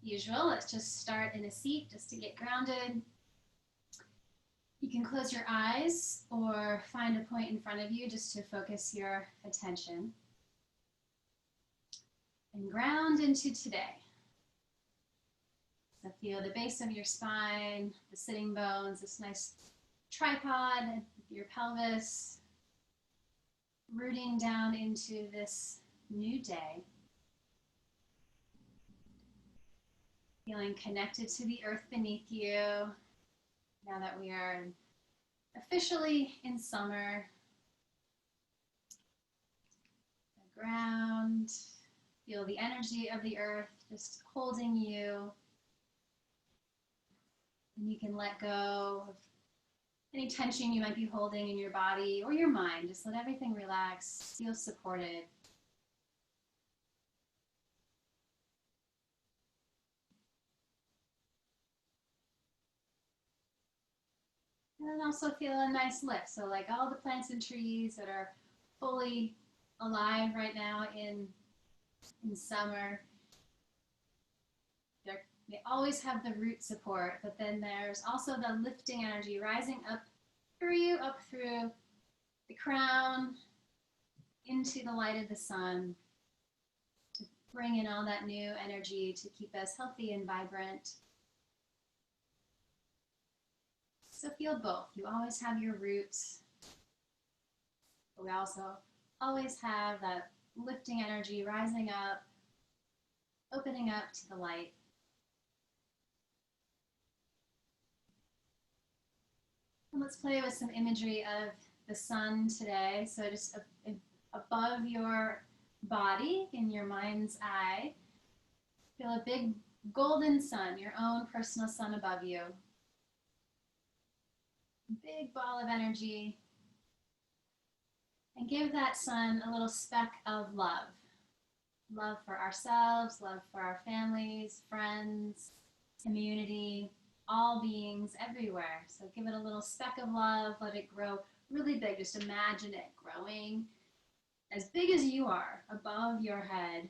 usual, let's just start in a seat just to get grounded. You can close your eyes or find a point in front of you just to focus your attention. And ground into today. So feel the base of your spine, the sitting bones, this nice tripod, your pelvis, rooting down into this new day. Feeling connected to the earth beneath you. Now that we are officially in summer. The ground. Feel the energy of the earth just holding you. And you can let go of any tension you might be holding in your body or your mind. Just let everything relax, feel supported. And then also feel a nice lift. So like all the plants and trees that are fully alive right now in summer, they always have the root support, but then there's also the lifting energy rising up through you, up through the crown, into the light of the sun, to bring in all that new energy to keep us healthy and vibrant. So feel both. You always have your roots, but we also always have that lifting energy rising up, opening up to the light. And let's play with some imagery of the sun today. So just above your body, in your mind's eye, feel a big golden sun, your own personal sun above you. Big ball of energy. And give that sun a little speck of love. Love for ourselves, love for our families, friends, community, all beings everywhere. So give it a little speck of love, let it grow really big. Just imagine it growing as big as you are, above your head.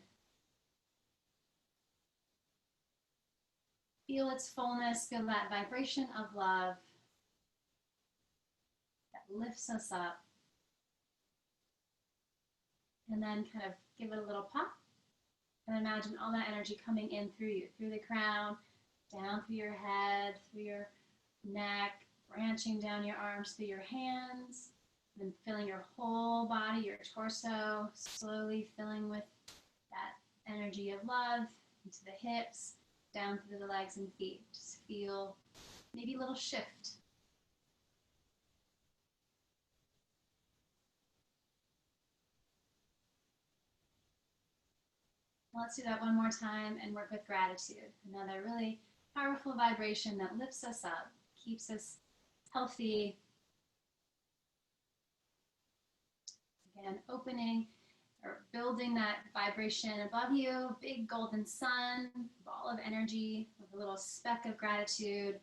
Feel its fullness, feel that vibration of love that lifts us up. And then kind of give it a little pop. And imagine all that energy coming in through you, through the crown, down through your head, through your neck, branching down your arms, through your hands, and then filling your whole body, your torso, slowly filling with that energy of love into the hips, down through the legs and feet. Just feel maybe a little shift. Let's do that one more time and work with gratitude. Another really powerful vibration that lifts us up, keeps us healthy. Again, opening or building that vibration above you, big golden sun, ball of energy with a little speck of gratitude,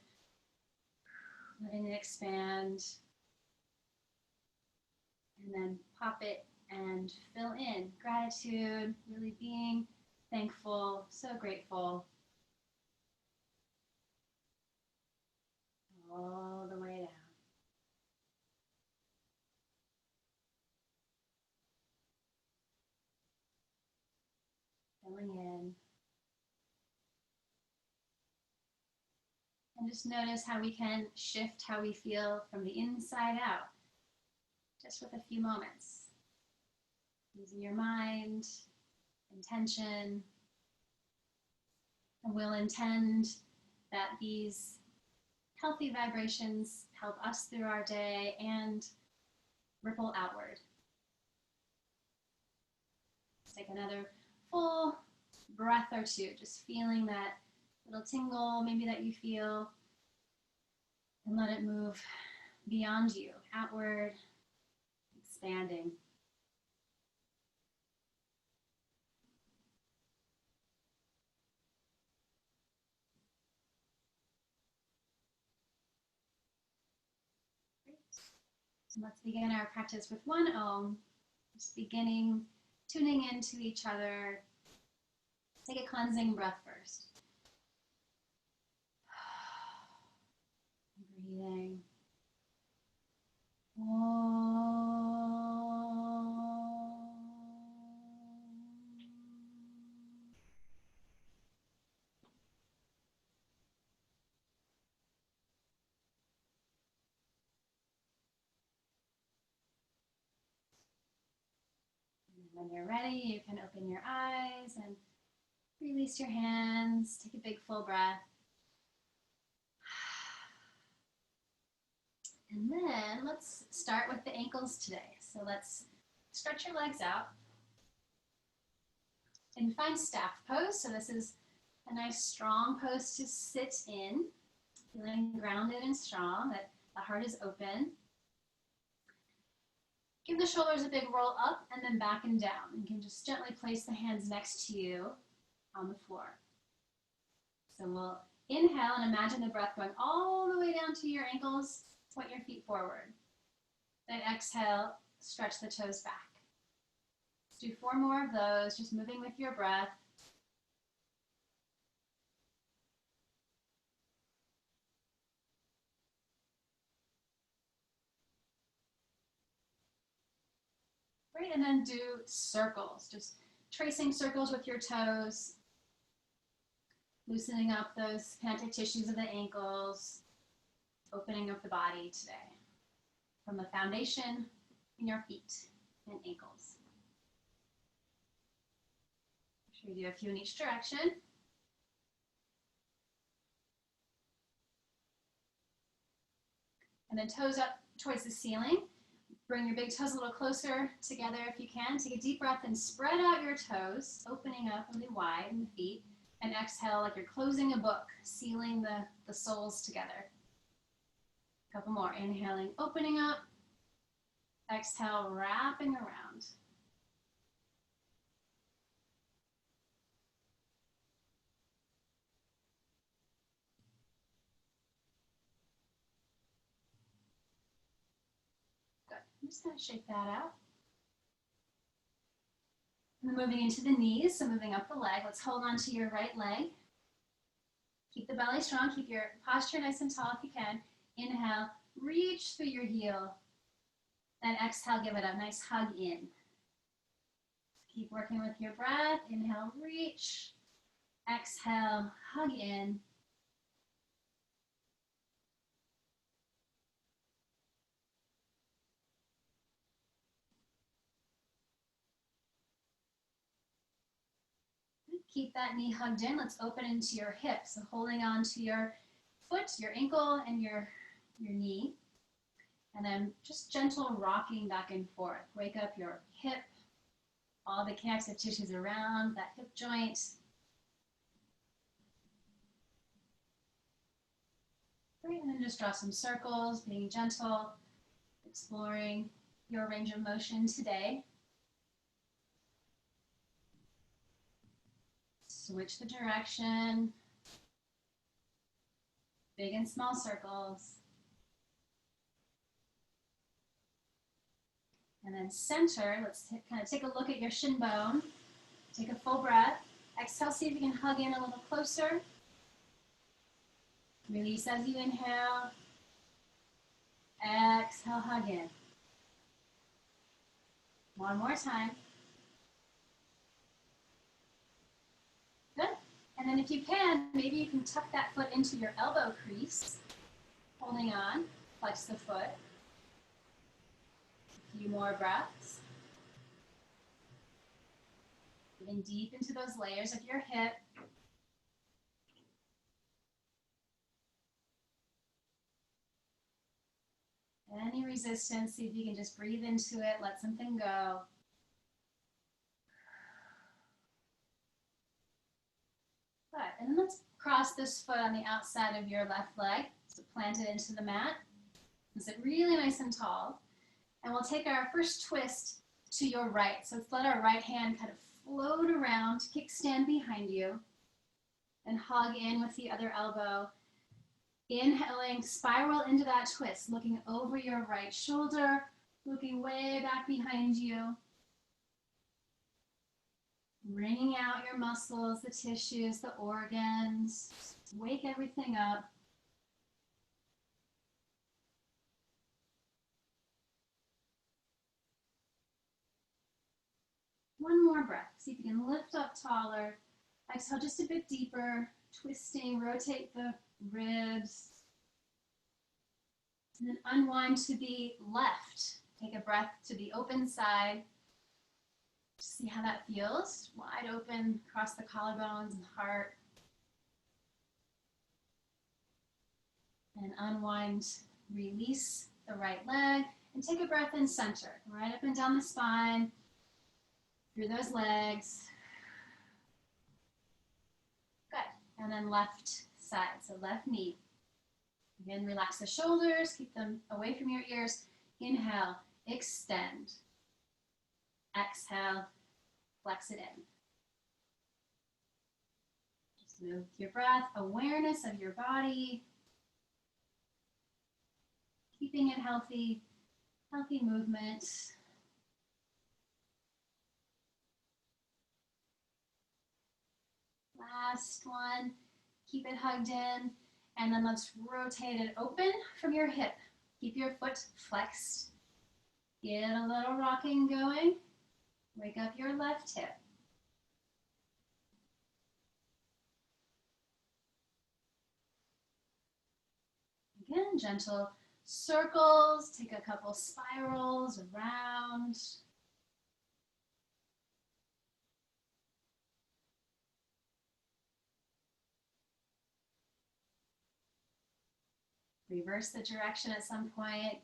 letting it expand. And then pop it and fill in gratitude, really being thankful, so grateful. All the way down. Filling in. And just notice how we can shift how we feel from the inside out, just with a few moments. Using your mind, intention, and we'll intend that these healthy vibrations help us through our day and ripple outward. Let's take another full breath or two, just feeling that little tingle maybe that you feel, and let it move beyond you, outward, expanding. And let's begin our practice with one Om, just beginning, tuning into each other. Take a cleansing breath first. Breathing. When you're ready, you can open your eyes and release your hands. Take a big full breath. And then let's start with the ankles today. So let's stretch your legs out and find staff pose. So this is a nice strong pose to sit in, feeling grounded and strong, that the heart is open. Give the shoulders a big roll up and then back and down. You can just gently place the hands next to you on the floor. So we'll inhale and imagine the breath going all the way down to your ankles. Point your feet forward. Then exhale, stretch the toes back. Let's do 4 more of those, just moving with your breath. Great, and then do circles, just tracing circles with your toes, loosening up those connective tissues of the ankles, opening up the body today from the foundation in your feet and ankles. Make sure you do a few in each direction. And then toes up towards the ceiling. Bring your big toes a little closer together if you can. Take a deep breath and spread out your toes, opening up really wide in the feet. And exhale like you're closing a book, sealing the soles together. A couple more. Inhaling, opening up. Exhale, wrapping around. Good. I'm just going to shake that out. And then moving into the knees, so moving up the leg. Let's hold on to your right leg. Keep the belly strong. Keep your posture nice and tall if you can. Inhale, reach through your heel. And exhale, give it a nice hug in. Keep working with your breath. Inhale, reach. Exhale, hug in. Keep that knee hugged in. Let's open into your hips. So holding on to your foot, your ankle, and your knee. And then just gentle rocking back and forth. Wake up your hip, all the connective tissues around that hip joint. Great, and then just draw some circles, being gentle, exploring your range of motion today. Switch the direction. Big and small circles. And then center, let's kind of take a look at your shin bone. Take a full breath. Exhale, see if you can hug in a little closer. Release as you inhale. Exhale, hug in. One more time. Good. And then if you can, maybe you can tuck that foot into your elbow crease. Holding on, flex the foot. A few more breaths. Moving deep into those layers of your hip. Any resistance, see if you can just breathe into it, let something go. Good. And then let's cross this foot on the outside of your left leg. So plant it into the mat. Sit really nice and tall. And we'll take our first twist to your right. So let's let our right hand kind of float around, kickstand behind you, and hug in with the other elbow. Inhaling, spiral into that twist, looking over your right shoulder, looking way back behind you. Wringing out your muscles, the tissues, the organs. Wake everything up. One more breath. See if you can lift up taller. Exhale just a bit deeper, twisting, rotate the ribs. And then unwind to the left. Take a breath to the open side. See how that feels. Wide open across the collarbones and heart. And unwind, release the right leg. And take a breath in center. Right up and down the spine. Through those legs. Good. And then left side. So left knee. Again, relax the shoulders. Keep them away from your ears. Inhale. Extend. Exhale. Flex it in. Just move with your breath. Awareness of your body. Keeping it healthy. Healthy movement. Last one. Keep it hugged in. And then let's rotate it open from your hip. Keep your foot flexed. Get a little rocking going. Wake up your left hip. Again, gentle circles. Take a couple spirals around. Reverse the direction at some point.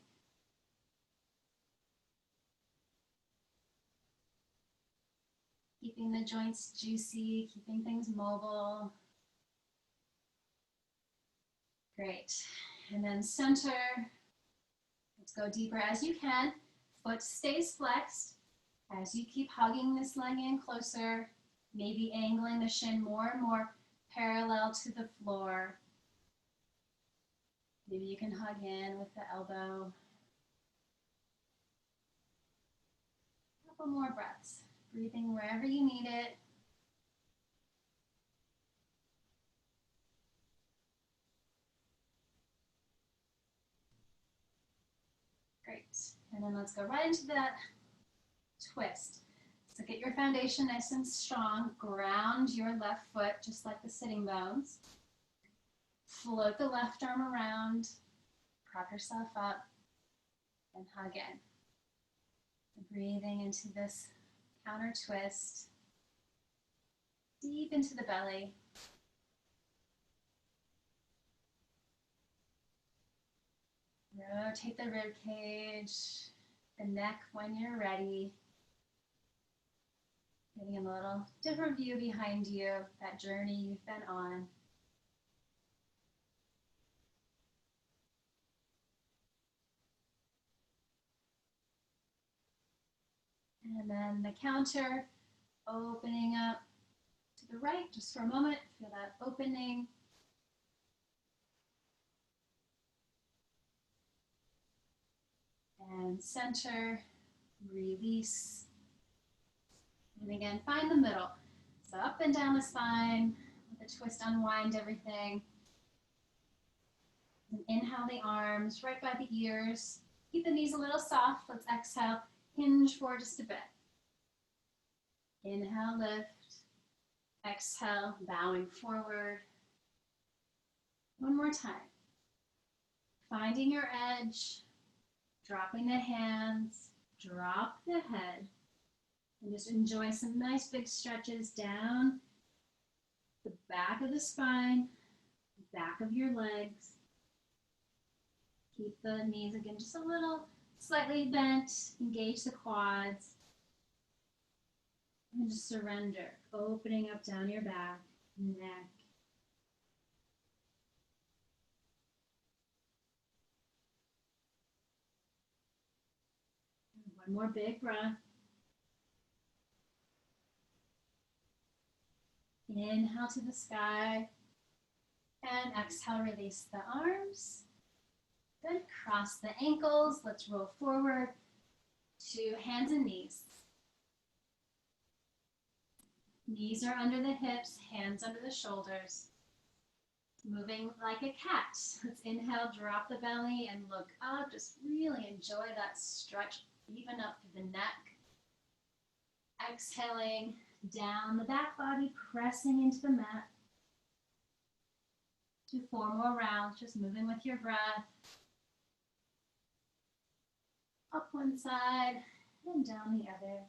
Keeping the joints juicy, keeping things mobile. Great. And then center. Let's go deeper as you can. Foot stays flexed. As you keep hugging this leg in closer, maybe angling the shin more and more parallel to the floor. Maybe you can hug in with the elbow. A couple more breaths. Breathing wherever you need it. Great. And then let's go right into that twist. So get your foundation nice and strong. Ground your left foot just like the sitting bones. Float the left arm around. Prop yourself up and hug in. Breathing into this counter twist. Deep into the belly. Rotate the rib cage, the neck when you're ready. Getting a little different view behind you, that journey you've been on. And then the counter, opening up to the right just for a moment. Feel that opening. And center, release. And again, find the middle. So up and down the spine, with a twist, unwind everything. And inhale the arms right by the ears. Keep the knees a little soft. Let's exhale, hinge forward just a bit. Inhale, lift. Exhale, bowing forward. One more time. Finding your edge, dropping the hands, drop the head, and just enjoy some nice big stretches down the back of the spine, back of your legs. Keep the knees again just a little slightly bent, engage the quads, and just surrender, opening up down your back, neck. One more big breath. Inhale to the sky, and exhale, release the arms. Good, cross the ankles. Let's roll forward to hands and knees. Knees are under the hips, hands under the shoulders. Moving like a cat. Let's inhale, drop the belly and look up. Just really enjoy that stretch, even up through the neck. exhaling down the back body, pressing into the mat. Do 4 more rounds, just moving with your breath. Up one side and down the other.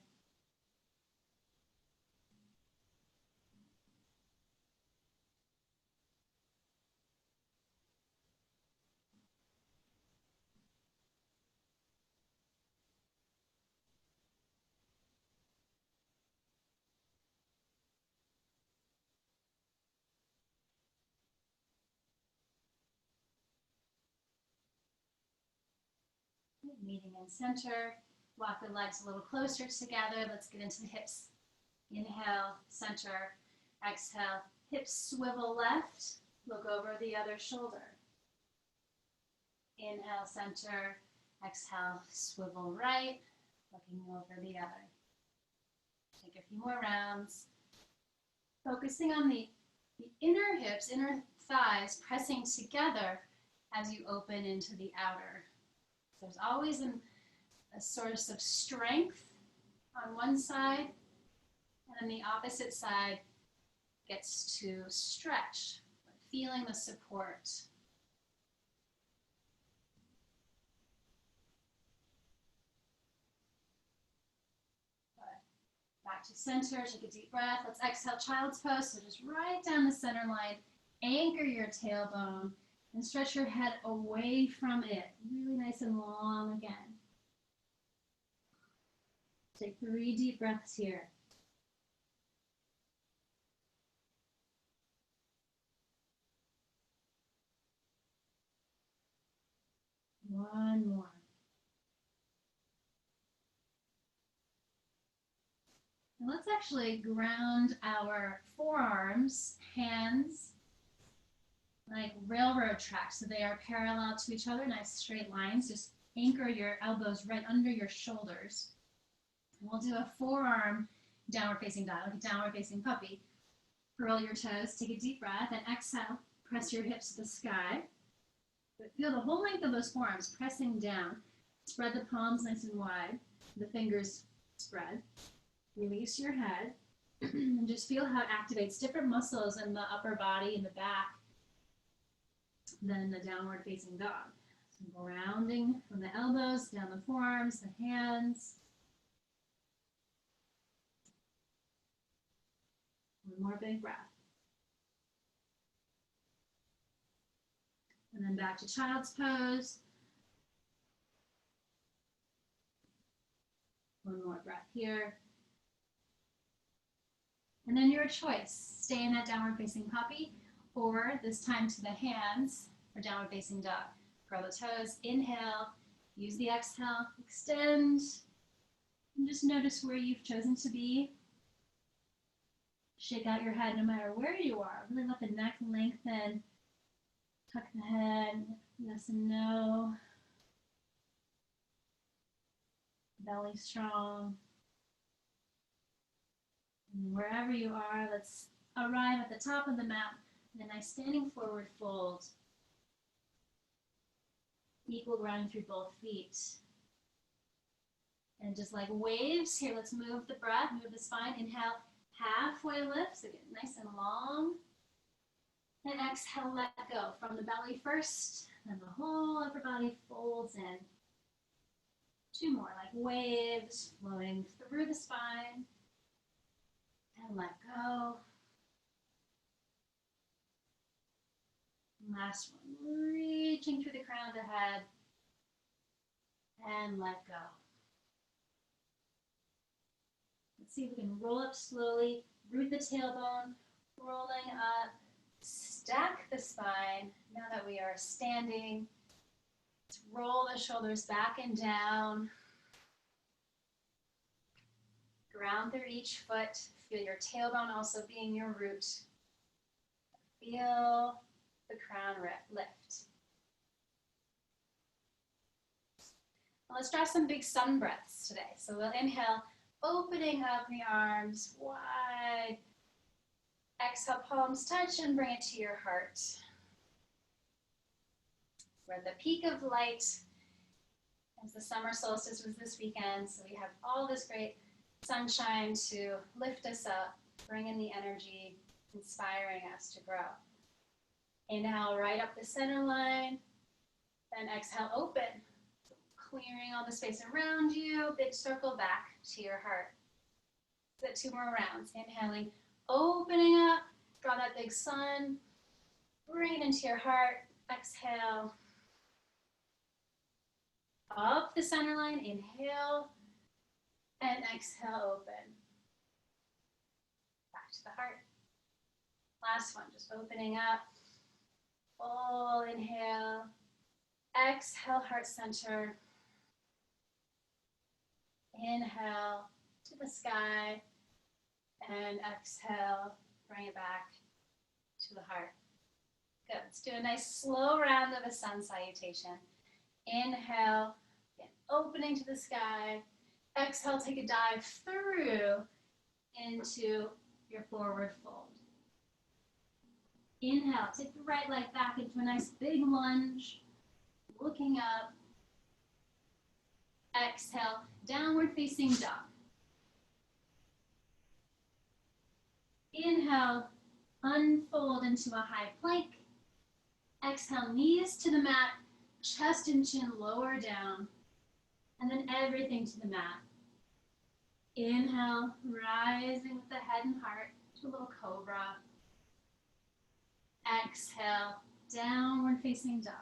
Meeting in center. Walk the legs a little closer together. Let's get into the hips. Inhale, center. Exhale, hips swivel left. Look over the other shoulder. Inhale, center. Exhale, swivel right. Looking over the other. Take a few more rounds. Focusing on the inner hips, inner thighs pressing together as you open into the outer. There's always a source of strength on one side, and then the opposite side gets to stretch, feeling the support. Back to center, take a deep breath. Let's exhale, child's pose. So just right down the center line, anchor your tailbone, and stretch your head away from it. Really nice and long again. Take 3 deep breaths here. One more. And let's actually ground our forearms, hands, like railroad tracks. So they are parallel to each other, nice straight lines. Just anchor your elbows right under your shoulders. And we'll do a forearm downward facing dog, like a downward facing puppy. Curl your toes, take a deep breath, and exhale. Press your hips to the sky. But feel the whole length of those forearms pressing down. Spread the palms nice and wide. The fingers spread. Release your head. And just feel how it activates different muscles in the upper body, in the back, than the downward facing dog. So grounding from the elbows, down the forearms, the hands. One more big breath. And then back to child's pose. One more breath here. And then your choice. Stay in that downward facing puppy, or this time to the hands for downward facing dog. Curl the toes, inhale, use the exhale, extend, and just notice where you've chosen to be. Shake out your head no matter where you are. Really let the neck lengthen. Tuck the head, yes and no. Belly strong. And wherever you are, let's arrive at the top of the mat in a nice standing forward fold. Equal grounding through both feet. And just like waves, here, let's move the breath, move the spine. Inhale, halfway lift, so get nice and long. And exhale, let go from the belly first, then the whole upper body folds in. 2 more, like waves flowing through the spine. And let go. Last one, reaching through the crown of the head. And let go. Let's see if we can roll up slowly, root the tailbone, rolling up, stack the spine. Now that we are standing, let's roll the shoulders back and down. Ground through each foot. Feel your tailbone also being your root. Feel the crown lift. Now let's draw some big sun breaths today. So we'll inhale, opening up the arms wide. Exhale, palms touch and bring it to your heart. We're at the peak of light as the summer solstice was this weekend, so we have all this great sunshine to lift us up, bring in the energy, inspiring us to grow. Inhale right up the center line, then exhale open, clearing all the space around you, big circle back to your heart. So 2 more rounds. Inhaling, opening up, draw that big sun, bring it into your heart. Exhale, up the center line, inhale, and exhale, open. Back to the heart. Last one, just opening up. Full inhale. Exhale, heart center. Inhale to the sky. And exhale, bring it back to the heart. Good. Let's do a nice slow round of a sun salutation. Inhale, again, opening to the sky. Exhale, take a dive through into your forward fold. Inhale, take the right leg back into a nice big lunge, looking up. Exhale, downward facing dog. Inhale, unfold into a high plank. Exhale, knees to the mat, chest and chin lower down, and then everything to the mat. Inhale, rising with the head and heart to a little cobra. Exhale, downward facing dog.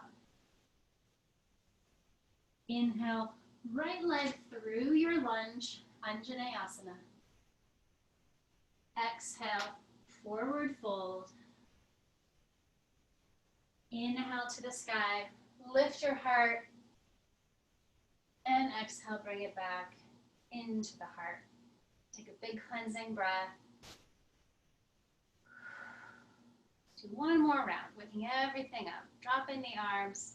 Inhale, right leg through your lunge, Anjaneyasana. Exhale, forward fold. Inhale to the sky, lift your heart, and exhale, bring it back into the heart. Take a big cleansing breath. Do one more round, waking everything up. Dropping the arms.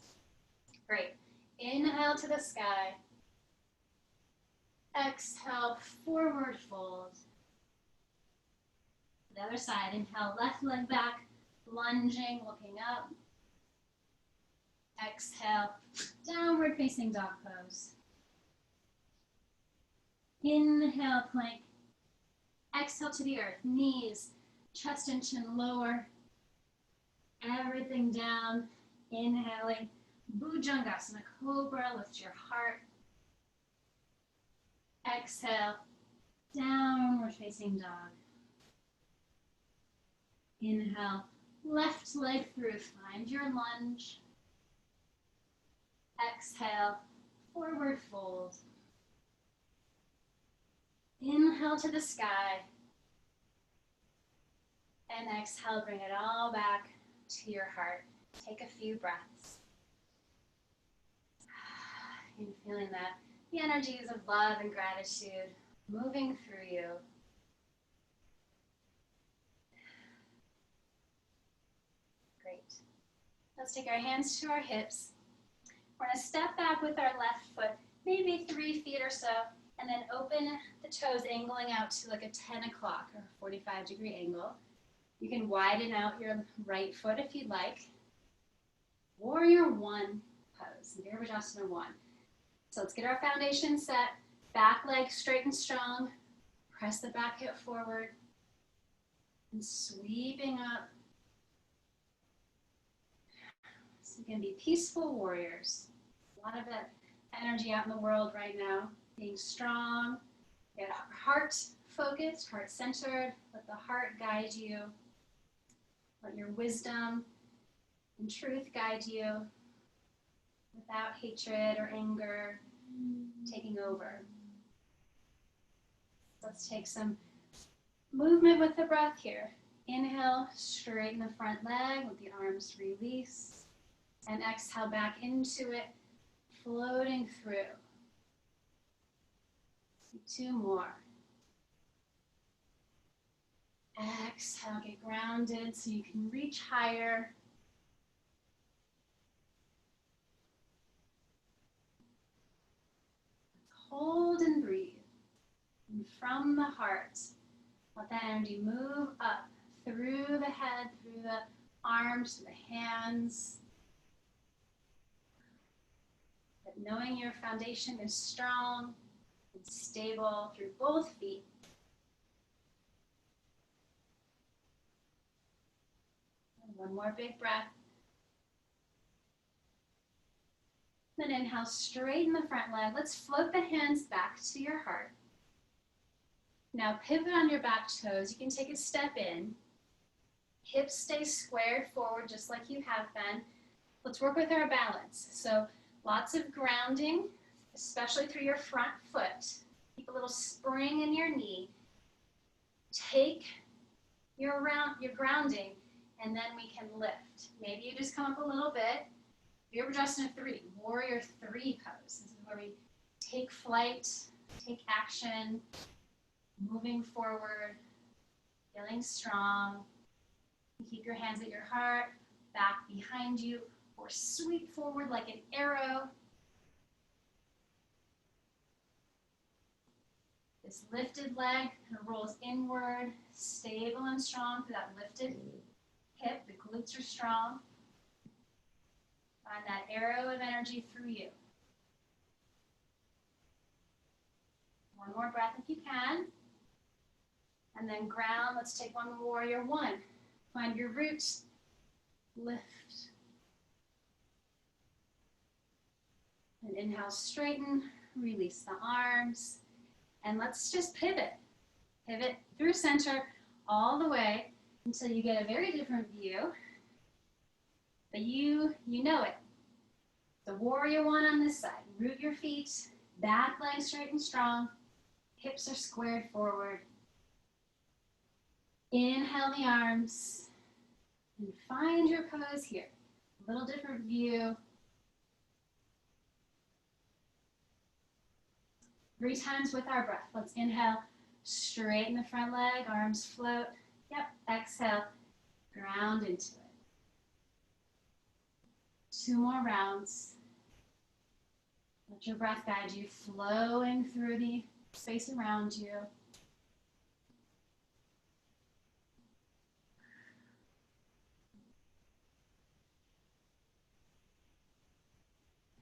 Great. Inhale to the sky. Exhale, forward fold. The other side, inhale, left leg back, lunging, looking up. Exhale, downward facing dog pose. Inhale, plank. Exhale to the earth, knees, chest and chin lower. Everything down. Inhaling, Bhujangasana, cobra, lift your heart. Exhale, downward facing dog. Inhale, left leg through, find your lunge. Exhale, forward fold. Inhale to the sky. And exhale, bring it all back to your heart. Take a few breaths. And feeling that the energies of love and gratitude moving through you. Great. Let's take our hands to our hips. We're going to step back with our left foot, maybe 3 feet or so, and then open the toes, angling out to like a 10 o'clock or 45-degree angle. You can widen out your right foot if you'd like. Warrior One pose, Virabhadrasana 1. So let's get our foundation set. Back leg straight and strong. Press the back hip forward. And sweeping up. So we can be peaceful warriors. A lot of that energy out in the world right now. Being strong. Get heart focused, heart centered. Let the heart guide you. Let your wisdom and truth guide you without hatred or anger taking over. Let's take some movement with the breath here. Inhale, straighten the front leg, let the arms release. And exhale back into it, floating through. 2 more. Exhale, get grounded so you can reach higher. Hold and breathe. And from the heart, let that energy move up through the head, through the arms, to the hands. But knowing your foundation is strong, and stable through both feet. And one more big breath. Then inhale, straighten the front leg. Let's float the hands back to your heart. Now pivot on your back toes. You can take a step in. Hips stay squared forward just like you have been. Let's work with our balance. So lots of grounding, especially through your front foot. Keep a little spring in your knee. Take your grounding, and then we can lift. Maybe you just come up a little bit. You're just in a 3, warrior 3 pose. This is where we take flight, take action, moving forward, feeling strong. You keep your hands at your heart, back behind you, or sweep forward like an arrow. This lifted leg kind of rolls inward, stable and strong through that lifted hip. The glutes are strong. Find that arrow of energy through you. One more breath if you can. And then ground. Let's take one warrior 1. Find your roots. Lift. And inhale, straighten. Release the arms. And let's just pivot. Pivot through center all the way until you get a very different view. But you know it. The warrior 1 on this side. Root your feet, back leg straight and strong. Hips are squared forward. Inhale the arms and find your pose here. A little different view. 3 times with our breath. Let's inhale, straighten the front leg, arms float. Yep, exhale, ground into it. 2 more rounds. Let your breath guide you, flowing through the space around you.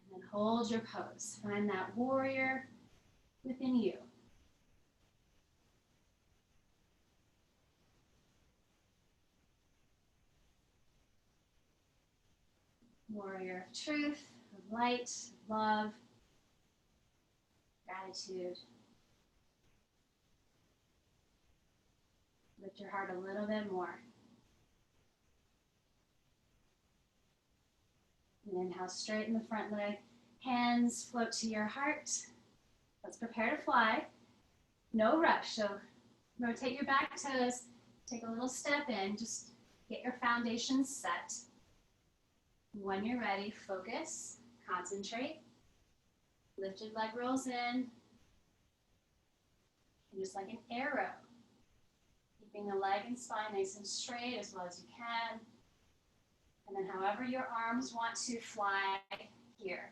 And then hold your pose. Find that warrior within you. Warrior of truth, of light, of love, gratitude. Lift your heart a little bit more. And inhale, straighten the front leg. Hands float to your heart. Let's prepare to fly. No rush. So rotate your back toes. Take a little step in. Just get your foundation set. When you're ready, focus, concentrate. Lifted leg rolls in. And just like an arrow. Keeping the leg and spine nice and straight as well as you can. And then however your arms want to fly here.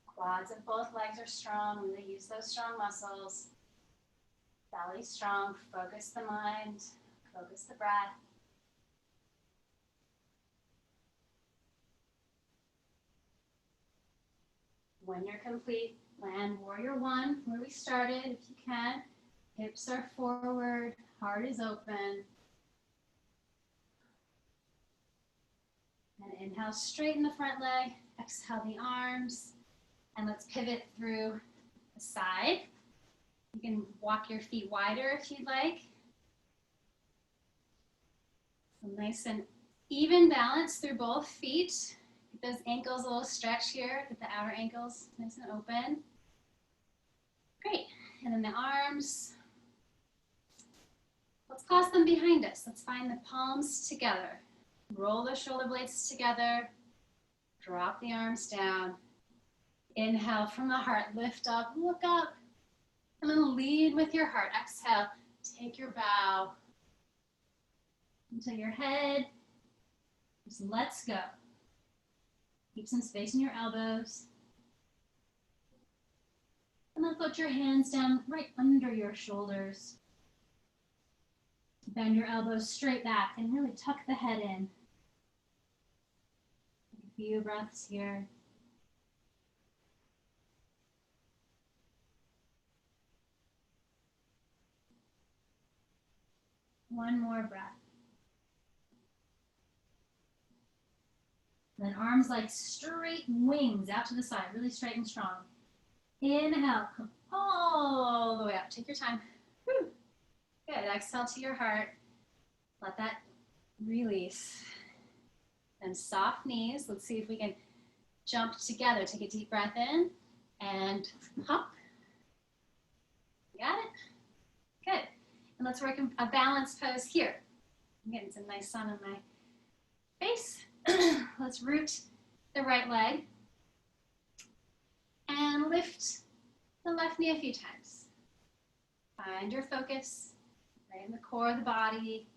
Quads of both legs are strong. Really use those strong muscles. Belly strong. Focus the mind. Focus the breath. When you're complete, land warrior 1, where we started, if you can. Hips are forward, heart is open. And inhale, straighten the front leg. Exhale the arms. And let's pivot through the side. You can walk your feet wider if you'd like. So nice and even balance through both feet. Get those ankles a little stretched here. Get the outer ankles nice and open. Great. And then the arms. Let's clasp them behind us. Let's find the palms together. Roll the shoulder blades together. Drop the arms down. Inhale from the heart. Lift up. Look up. And then lead with your heart. Exhale. Take your bow into your head. Just let's go. Keep some space in your elbows. And then put your hands down right under your shoulders. Bend your elbows straight back and really tuck the head in. Few breaths here. One more breath. Then arms like straight wings out to the side, really straight and strong. Inhale, come all the way up. Take your time. Whew. Good. Exhale to your heart. Let that release. Then soft knees. Let's see if we can jump together. Take a deep breath in and hop. Got it? Good. And let's work a balanced pose here. I'm getting some nice sun on my face. Let's root the right leg and lift the left knee a few times. Find your focus right in the core of the body,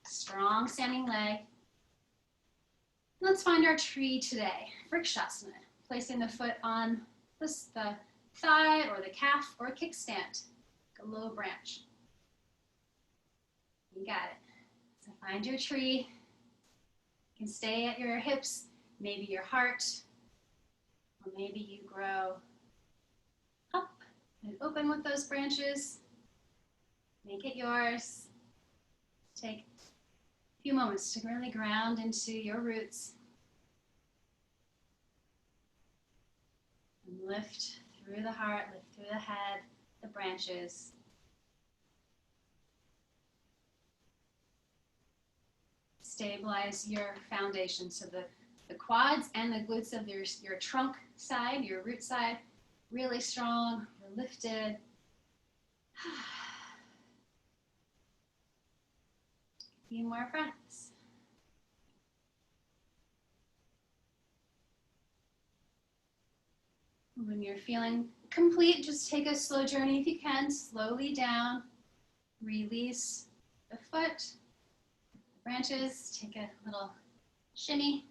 strong standing leg. Let's find our tree today, Vrikshasana, placing the foot on the thigh or the calf or a kickstand, a low branch. You got it. So find your tree. You can stay at your hips, maybe your heart, or maybe you grow up and open with those branches. Make it yours. Take a few moments to really ground into your roots. And lift through the heart, lift through the head, the branches. Stabilize your foundation. So the quads and the glutes of your trunk side, your root side, really strong. You're lifted. A few more breaths. When you're feeling complete, just take a slow journey if you can, slowly down. Release the foot, branches, take a little shimmy.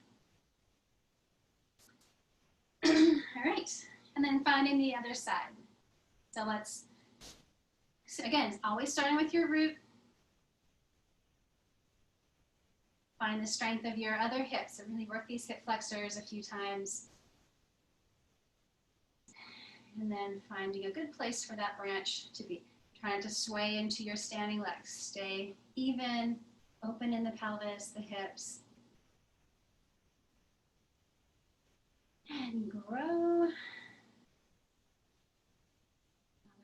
All right, and then finding the other side. So again, always starting with your root. Find the strength of your other hips. So really work these hip flexors a few times. And then finding a good place for that branch to be. Trying to sway into your standing legs. Stay even, open in the pelvis, the hips. And grow.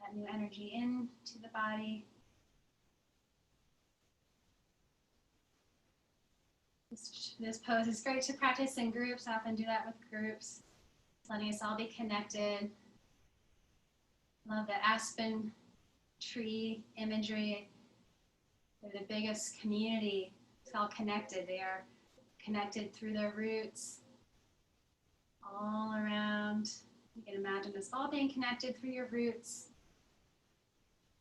That new energy into the body. This pose is great to practice in groups. I often do that with groups. Letting us all be connected. Love the aspen tree imagery. They're the biggest community. It's all connected. They are connected through their roots all around. You can imagine us all being connected through your roots.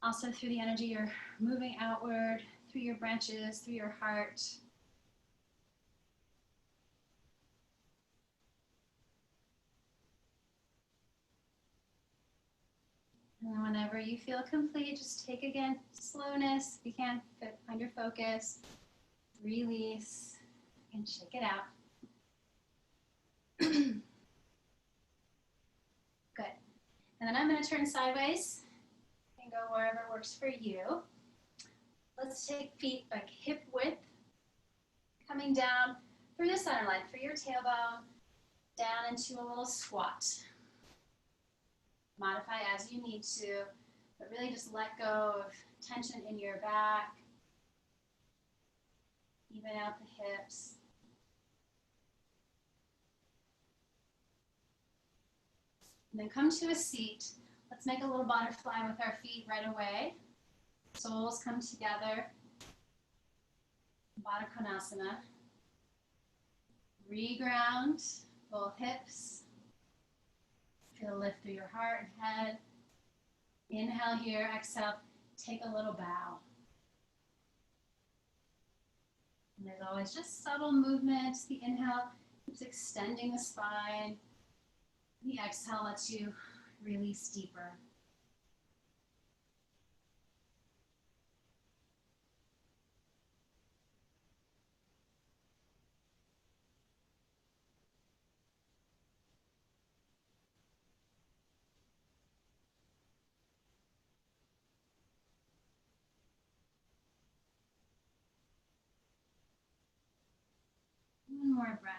Also through the energy you're moving outward, through your branches, through your heart. And whenever you feel complete, just take again slowness. If you can, find your focus. Release and shake it out. Good. And then I'm going to turn sideways and go wherever works for you. Let's take feet like hip width, coming down through the center line for your tailbone, down into a little squat. Modify as you need to, but really just let go of tension in your back. Even out the hips. And then come to a seat. Let's make a little butterfly with our feet right away. Soles come together. Baddha Konasana. Reground both hips. Feel a lift through your heart and head. Inhale here, exhale, take a little bow. And there's always just subtle movements. The inhale keeps extending the spine. The exhale lets you release deeper. more breath.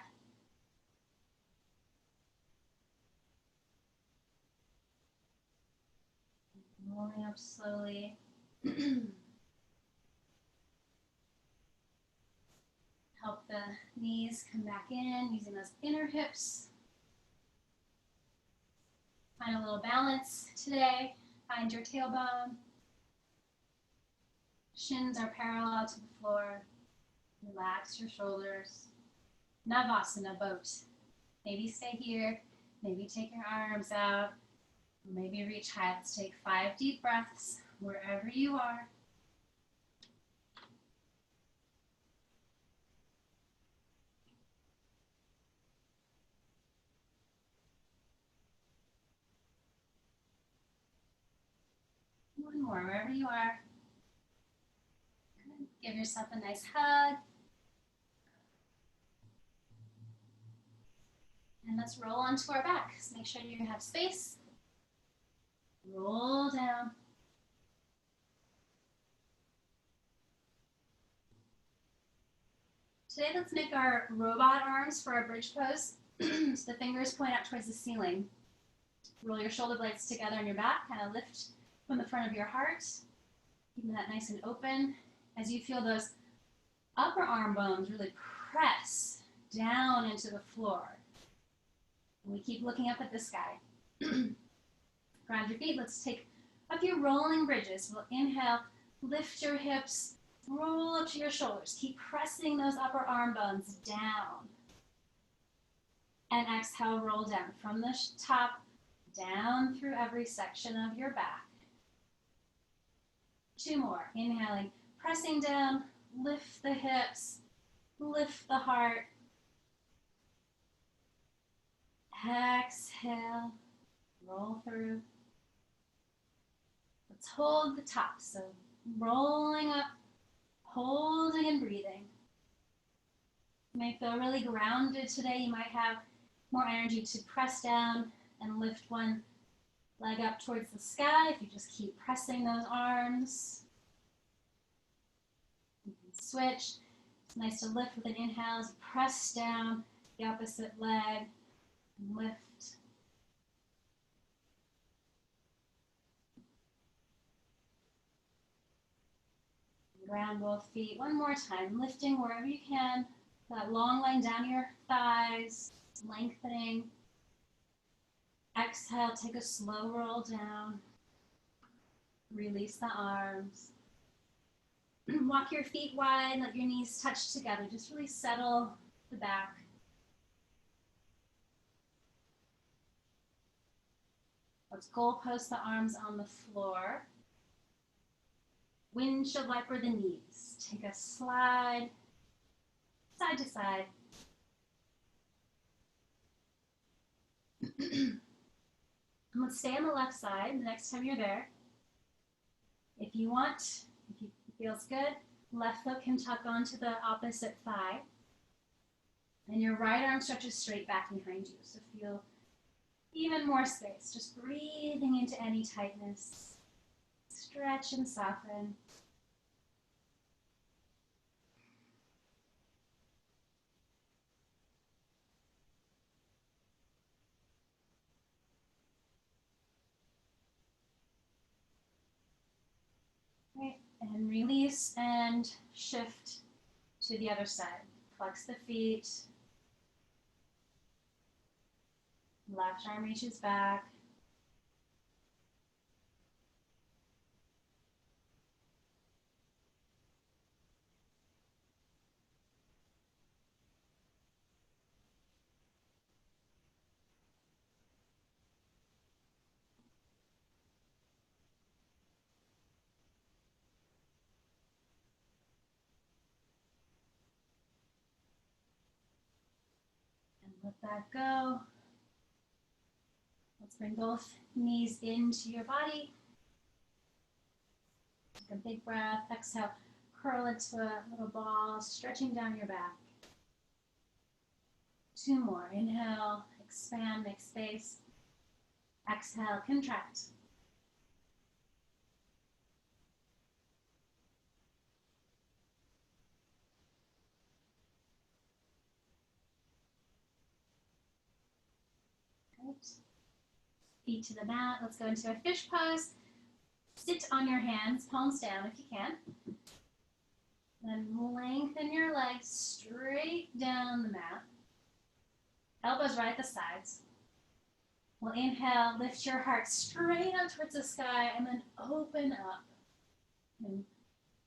Rolling up slowly. Help the knees come back in, using those inner hips. Find a little balance today. Find your tailbone. Shins are parallel to the floor. Relax your shoulders. Navasana boat. Maybe stay here. Maybe take your arms out. Maybe reach high. Let's take 5 deep breaths wherever you are. One more, wherever you are. Good. Give yourself a nice hug. And let's roll onto our back. So make sure you have space. Roll down. Today, let's make our robot arms for our bridge pose. So the fingers point out towards the ceiling. Roll your shoulder blades together on your back. Kind of lift from the front of your heart. Keeping that nice and open. As you feel those upper arm bones really press down into the floor. And we keep looking up at the sky. Ground your feet. Let's take a few rolling bridges. We'll inhale, lift your hips, roll up to your shoulders. Keep pressing those upper arm bones down. And exhale, roll down from the top, down through every section of your back. 2 more. Inhaling, pressing down, lift the hips, lift the heart. Exhale, roll through. Let's hold the top. So rolling up, holding and breathing. You may feel really grounded today. You might have more energy to press down and lift one leg up towards the sky if you just keep pressing those arms. You can switch. It's nice to lift with an inhale as you press down the opposite leg and lift. Ground both feet one more time, lifting wherever you can. That long line down your thighs, lengthening. Exhale, take a slow roll down. Release the arms. Walk your feet wide, let your knees touch together. Just really settle the back. Let's goalpost the arms on the floor. Windshield wiper the knees. Take a slide, side to side. And let's stay on the left side the next time you're there. If you want, if it feels good, left foot can tuck onto the opposite thigh. And your right arm stretches straight back behind you. So feel even more space. Just breathing into any tightness. Stretch and soften. Right, and release and shift to the other side. Flex the feet. Left arm reaches back. And let that go. Let's bring both knees into your body. Take a big breath. Exhale, curl into a little ball, stretching down your back. 2 more. Inhale, expand, make space. Exhale, contract. feet to the mat. Let's go into a fish pose. Sit on your hands, palms down if you can. Then lengthen your legs straight down the mat. Elbows right at the sides. We'll inhale, lift your heart straight up towards the sky, and then open up. And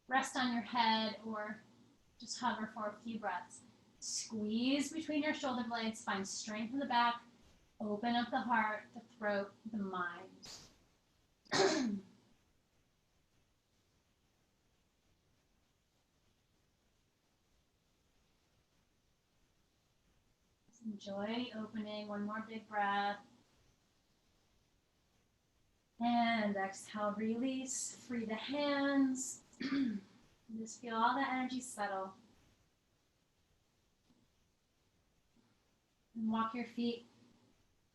rest on your head or just hover for a few breaths. Squeeze between your shoulder blades, find strength in the back, open up the heart, the throat, the mind. Enjoy opening. One more big breath. And exhale, release, free the hands. Just feel all that energy settle. And walk your feet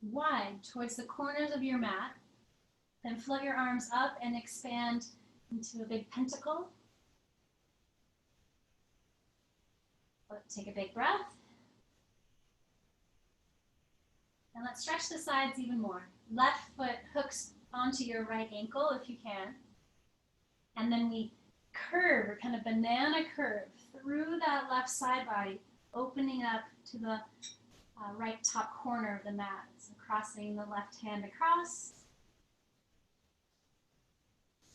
wide towards the corners of your mat. Then float your arms up and expand into a big pentacle. Take a big breath. And let's stretch the sides even more. Left foot hooks onto your right ankle if you can. And then we curve, kind of banana curve through that left side body, opening up to the right top corner of the mat. So crossing the left hand across.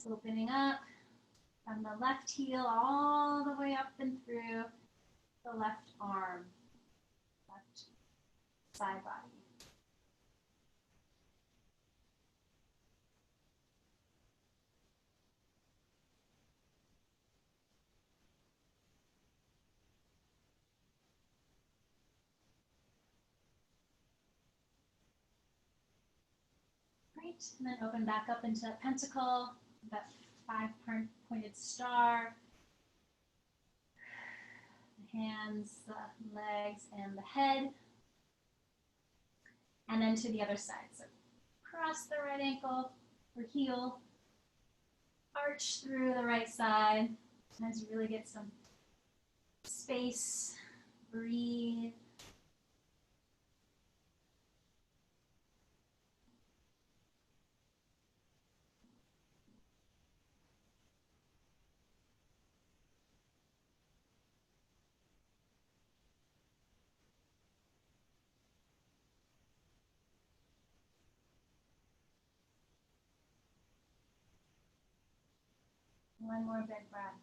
Opening up from the left heel all the way up and through the left arm, left side body. Great, and then open back up into that pentacle, that 5-pointed star. The hands, the legs, and the head. And then to the other side. So cross the right ankle or heel, arch through the right side. Sometimes you really get some space, breathe. One more big breath.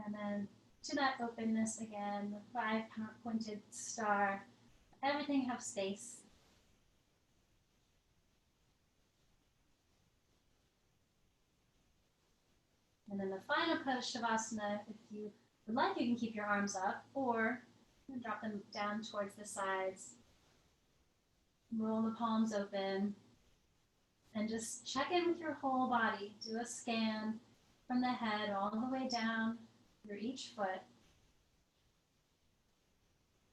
And then to that openness again, the 5-pointed star. Everything have space. And then the final pose, Shavasana, if you would like, you can keep your arms up or drop them down towards the sides. Roll the palms open. And just check in with your whole body. Do a scan from the head all the way down through each foot.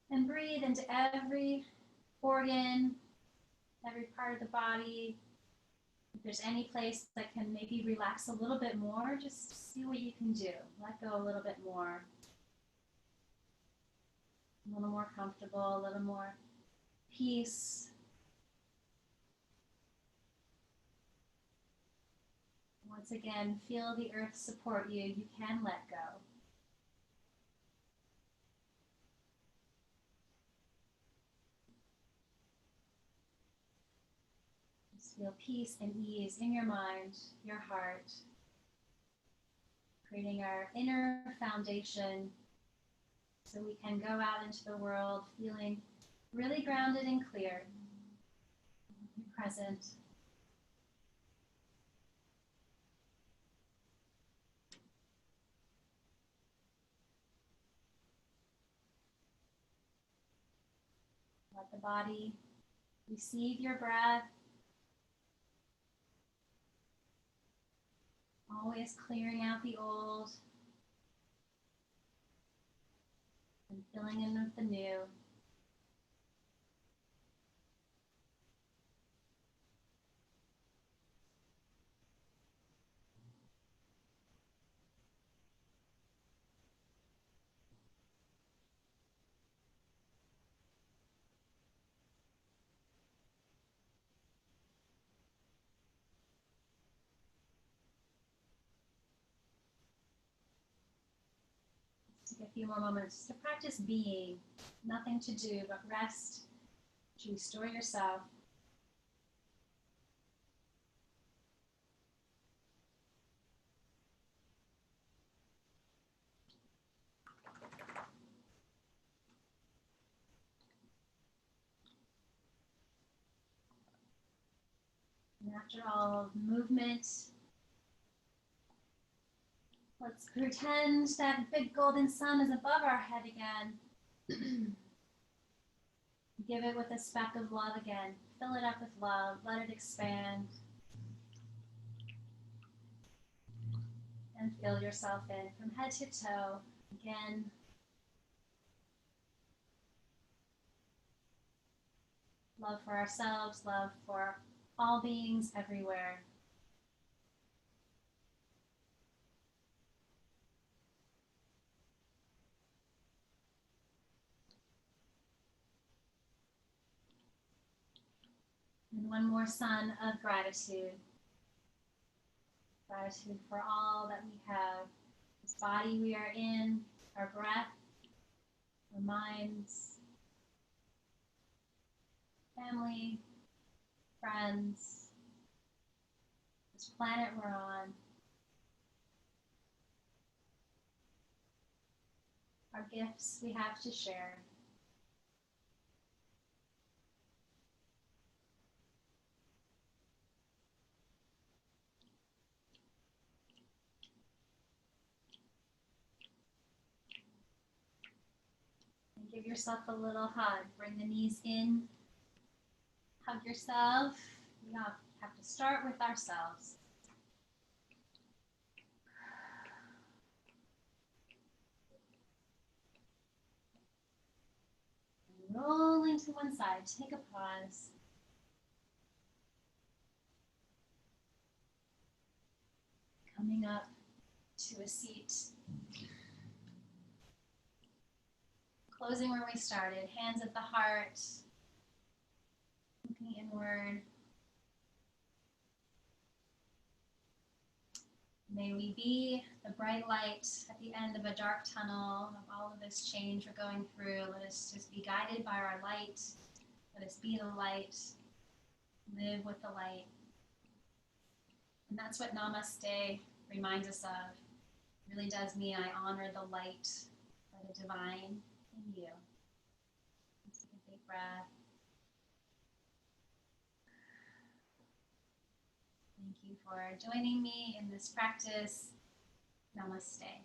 And breathe into every organ, every part of the body. If there's any place that can maybe relax a little bit more, just see what you can do. Let go a little bit more. A little more comfortable, a little more peace. Once again, feel the earth support you. You can let go. Just feel peace and ease in your mind, your heart, creating our inner foundation so we can go out into the world feeling really grounded and clear, present. Let the body receive your breath. Always clearing out the old and filling in with the new. few more moments to practice being. Nothing to do but rest, to restore yourself. And after all movement, let's pretend that big golden sun is above our head again. Give it with a speck of love again. Fill it up with love. Let it expand. And feel yourself in from head to toe. Again. Love for ourselves, love for all beings everywhere. And one more sun of gratitude. Gratitude for all that we have. This body we are in, our breath, our minds, family, friends, this planet we're on, our gifts we have to share. And give yourself a little hug. Bring the knees in. Hug yourself. We have to start with ourselves. Rolling to one side. Take a pause. Coming up to a seat. Closing where we started. Hands at the heart. Looking inward. May we be the bright light at the end of a dark tunnel of all of this change we're going through. Let us just be guided by our light. Let us be the light. Live with the light. And that's what Namaste reminds us of. It really does mean I honor the light or the divine in you. Let's take a big breath. Thank you for joining me in this practice. Namaste.